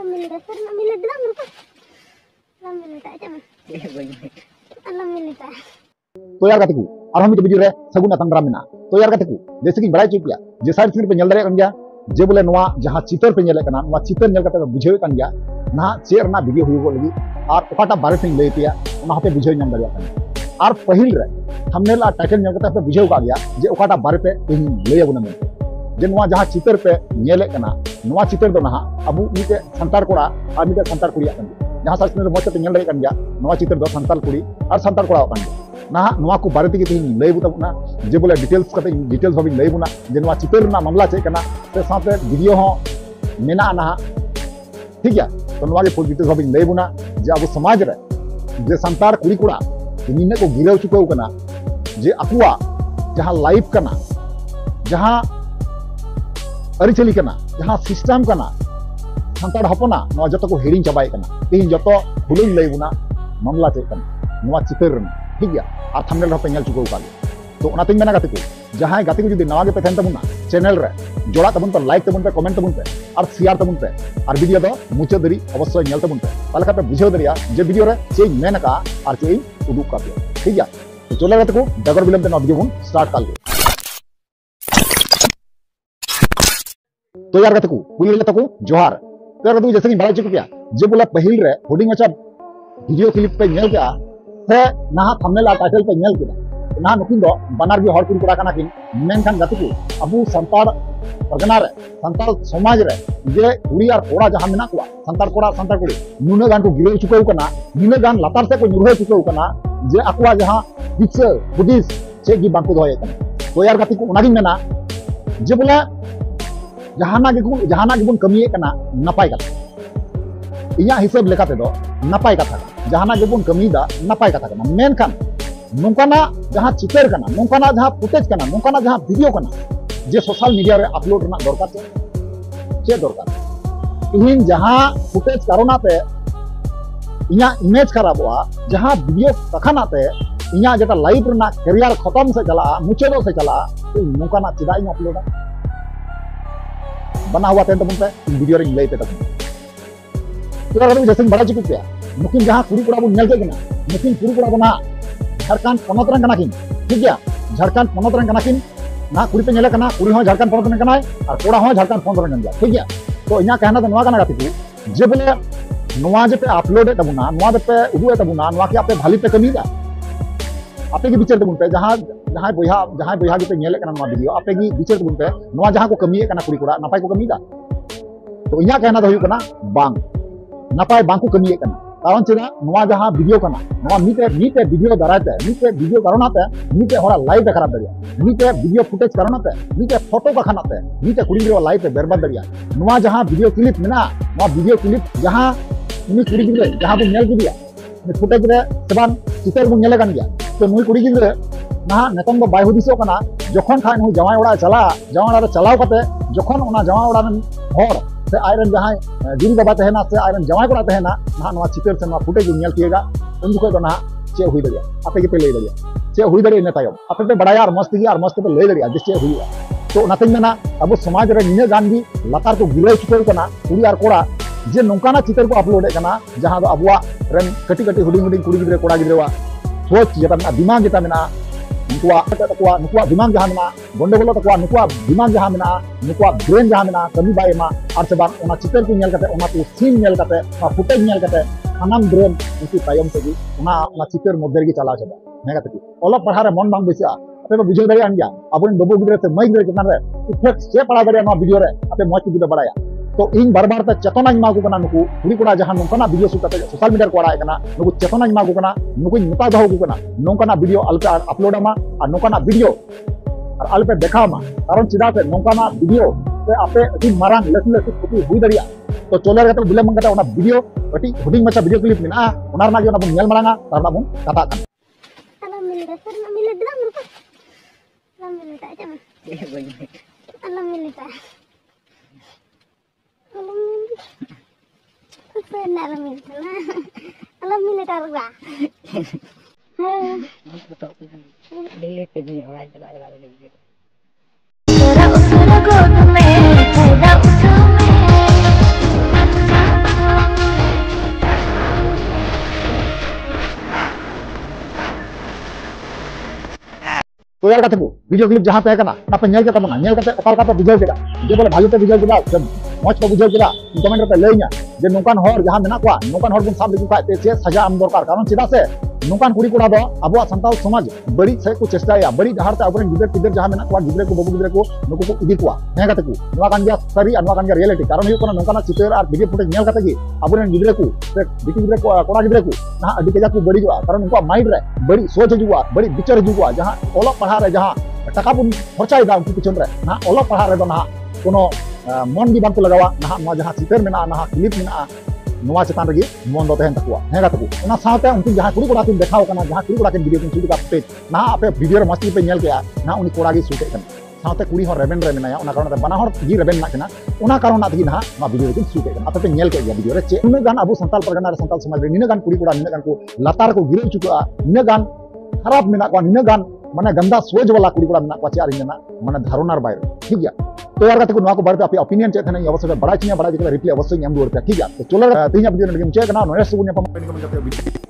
Alam militer, alam militer, alam militer aja mah. Alam militer. तो यार कतकू और हम वीडियो रे सगुन तंद्रा मेना तो यार कतकू जैसे कि बड़ा चुकिया जे साइड स्क्रीन पे नेल दरे गया जे बोले नवा जहां चितर पे नेले कना नवा चितर नेल कते बुझे कन गया ना चेर ना वीडियो हुई लगी और ओकाटा बारे से लई पिया ओना हते बुझे नाम दरिया कन और पहिल रे थंबनेल आ टाइटल नेल कते बुझे का गया जे ओकाटा बारे पे इन लई गुना में जे नवा जहां चितर पे नेले कना नवा चितर दो ना अबु नीते संतार कोड़ा और नीते संतार कुड़िया कन जहां साइड स्क्रीन रे मोचे नेल दरे कन गया नवा चितर दो संतार कुड़ी और संतार कोड़ा कन ना नवा को बारे तेगे तीन लई बुना जे बोले डिटेल्स कते डिटेल्स भाबी लई बुना जे नवा चितर ना मामला चे कना ते साथे वीडियो हो मेना ना ठीक है तो नवा के फुल डिटेल्स भाबी लई बुना जे अब समाज रे जे संतार कुड़ी कुड़ा निने को गिरव चुको कना जे अकुआ जहां लाइफ कना जहां अरिचली कना जहां सिस्टम कना संतार हपना नवा जतो को हिरिंग चबाय कना तीन जतो फुलिंग लई बुना मामला चे कना नवा चितर रे ठीक है और थंबनेल पे नेल चुको का तो ओनातिन मेना गाते को जहां गाते को जुदी नवा के पे थेन तबुना चैनल रे जोड़ा तबुन पे लाइक तबुन पे कमेंट तबुन पे और शेयर तबुन पे और वीडियो दो मुचे दरी अवश्य नेल तबुन पे ताले का पे बुझेव दरिया जे वीडियो रे चे मेन का और चे उदुक का ठीक है तो चले गाते को डगर बिलम ते वीडियो बन स्टार्ट कर तो यार गाते को कुली ले तको जोहार तो यार तू जैसे कि बड़ा चुक गया जे बोला पहिल रे होर्डिंग अच्छा वीडियो क्लिप पे नेल गया से ना थंबनेल आ टाइटल पे नेल किदा ना नुकिन दो बनार भी हर कुन कुड़ा कना किन मेनखान गाते को अबु संतार परगना रे संताल समाज रे जे कुड़ी और कोड़ा जहां मेना को संतार कोड़ा संतार कुड़ी नुने गान को गिरे चुको कना नुने गान लतार से को नुरहे चुको कना जे अकुआ जहां पिक्चर बुद्धिस्ट से गी बांको दोय कना तो यार गाते को उनागिन मेना जे बोले जहाना के बुन कमिए कना नपाय कथा इया हिसाब लेकाते दो नपाय कथा जहाना के बुन कमीदा नपाय कथा कना मेनखान नोंकाना जहां चितर कना नोंकाना जहां फुटेज कना नोंकाना जहां वीडियो कना जे सोशल मीडिया रे अपलोड रना दरकार चे दरकार इन जहां फुटेज कारोनाते इया इमेज खराब हुआ जहां वीडियो तखानाते इया जेटा लाइव रना करियर खत्म से चला मुचेदो से चला तो नोंकाना चिदा इन अपलोडा बना हुआ तेन तबन पे वीडियो रे लई पे तबन तो अगर जैसे बड़ा चिकु पे मुकिन जहां कुड़ी कुड़ा बुन नेल के कना मुकिन कुड़ी कुड़ा बना झारखंड पनत रंग कना किन ठीक है झारखंड पनत रंग कना किन ना कुड़ी पे नेले कना कुड़ी हो झारखंड पनत रंग कना और कोड़ा हो झारखंड पनत रंग कना ठीक है तो इना कहना तो नवा कना गाती को जे बोले नवा जे पे अपलोड तबुना नवा पे उदु तबुना नवा के आपे भाली पे कमीदा आपे की विचार तबुन पे जहां जहां बोया के पे नेले कना नवा वीडियो आपे की विचार तबुन पे नवा जहां को कमिए कना कुड़ी कुड़ा नापाय को कमीदा तो इना कहना तो हुई कना बांग नापाय बांग को कमिए कना कारण चेदा नवा जहां वीडियो कना नवा मीते वीडियो दराते मीते वीडियो करनाते मीते होरा लाइव पे खराब दरिया मीते वीडियो फुटेज करनाते मीते फोटो का खानाते मीते कुड़ी गिरो लाइव पे बर्बाद दरिया नवा जहां वीडियो क्लिप मेना नवा वीडियो क्लिप जहां उनी कुड़ी गिरो जहां बु नेल गिया ने फुटेज रे तबान चितर बु नेले कन गया तो नुई कुड़ी गिरो ना नेतम दो बाय हुदिसो कना जखन खान नु जवाय ओड़ा चलाव कते जखन ओना जवाय ओड़ा हर से आयरन जहां जुरी बाबा तहना से आयरन जवाय कोड़ा तहना ना नवा चितर से नवा फुटेज नेल किएगा उन जुको ना चे हुई दरिया आपे के पे लई दरिया चे हुई दरिया ने तायम आपे पे बड़ा यार मस्त पे लई दरिया जे चे हुईगा तो नातिन मेना अब समाज रे निने गान भी लतार को गिरे चुको कना कुड़ी और कोड़ा जे नोंकाना चितर को अपलोड कना जहां दो अबुआ रेन कटी कटी हुडिंग कुड़ी गिरे कोड़ा गिरेवा सोच जेता दिमाग जेता मेना नुकुआ दिमाग जहां मेना गंडगोल तकवा नुकुआ दिमाग जहां मेना नुकुआ ब्रेन जहां मेना कमी बाय मा और से बार ओना चितर को नेल कते ओना तो सीन नेल कते ओना फुटेज नेल कते सानाम ब्रेन उनकी तायम तेगी ओना चितर मध्य रे चला चबा ने कते ओला पढ़ा रे मन बांग बेसिया आपे बुझे दरिया अन गया अपन बबू गिरे से मई गिरे चतन रे इफेक्ट से पड़ा दरिया नो वीडियो रे आपे मौज की बड़ाया तो इन बार बार चेतना मा को कना नुकु कुड़ी कोड़ा जहां नोंकना वीडियो शूट करते सोशल मीडिया को आड़ा कना नुकु चेतना मा को कना नुकु निता दहो को कना नोंकना वीडियो अलपे अपलोड मा और नोंकना वीडियो और अलपे देखा मा कारण चिदा से नोंकना वीडियो से आपे अति मारांग लसु लसु कुटी हुई दरिया तो चोले रे तो बिले मंगता ओना वीडियो अति हुडिंग मचा वीडियो क्लिप मेना ओनार ना जो नेल मारांगा तारना बुन कथा कन Alam militer, alam militer, alam militer aja mah. Alam militer. Benar militer. Alam militer gua. Usura usura go to me, तैयार करते को वीडियो क्लिप जहां पे ना ना पे नेल के तबना नेल करते ओका का बुझाव केदा जे बोले भाई पे बुझाव केदा जब मौज को बुझाव केदा कमेंट पे लेइना जे नोकान हर जहां मेना को नोकान हर बुन साब लेकु खाते से सजा आम दरकार कारण चिदा से नोकान कुड़ी कोड़ा दो अबो संताल समाज बड़ी से को चेष्टाया बड़ी डहार ते अबरेन गिदर गिदर जहां मेना को गिदर को बाबू गिदर को नुको को इदी को हे काते को नवा कान गया सरी नवा कान गया रियलिटी कारण हुई कोना नोकाना चितर और वीडियो फुटेज नेल काते की अबरेन गिदर को से बिटी गिदर को कोड़ा गिदर को ना अडी के जाकू बड़ी जो कारण उनको माइंड रे बड़ी सोच जुआ बड़ी विचार जुआ जहां ओला पढ़ा रे जहां टाका बुन खर्चाई दा उनको पिछन रे ना ओला पढ़ा रे दो ना कोनो मन भी बांको लगावा ना नो जहां चितर मेना ना क्लिप मेना नवा चेतान रगी मन दो तहन तकुआ हेगा तकु ओना साथे उनकी जहां कुड़ी कोड़ा किन देखाव कना जहां कुड़ी कोड़ा किन वीडियो किन शूट का पेज ना आपे वीडियो रे मस्ती पे नेल केया ना उनी कोड़ा गी शूट कन साथे कुड़ी हो रेबेन रे मेनाया ओना कारण बना हर गी रेबेन ना कना ओना कारण ना थी ना मा वीडियो किन शूट कन आपे पे नेल के वीडियो रे चे उन गान अबु संताल परगना रे संताल समाज रे निने गान कुड़ी कोड़ा निने गान को लातार को गिरे चुका निने गान खराब मेना को निने गान माने गंदा सोच वाला कुड़ी कोड़ा मेना को चार इना माने धारणार बायर ठीक गया तो यार को नवा को बारे पे ओपिनियन चेत है अवश्य बड़ा चिन्ह बड़ा रिप्लाई अवश्य एम दुर पे ठीक है तो चलो तीन वीडियो मुझे ना नेक्स्ट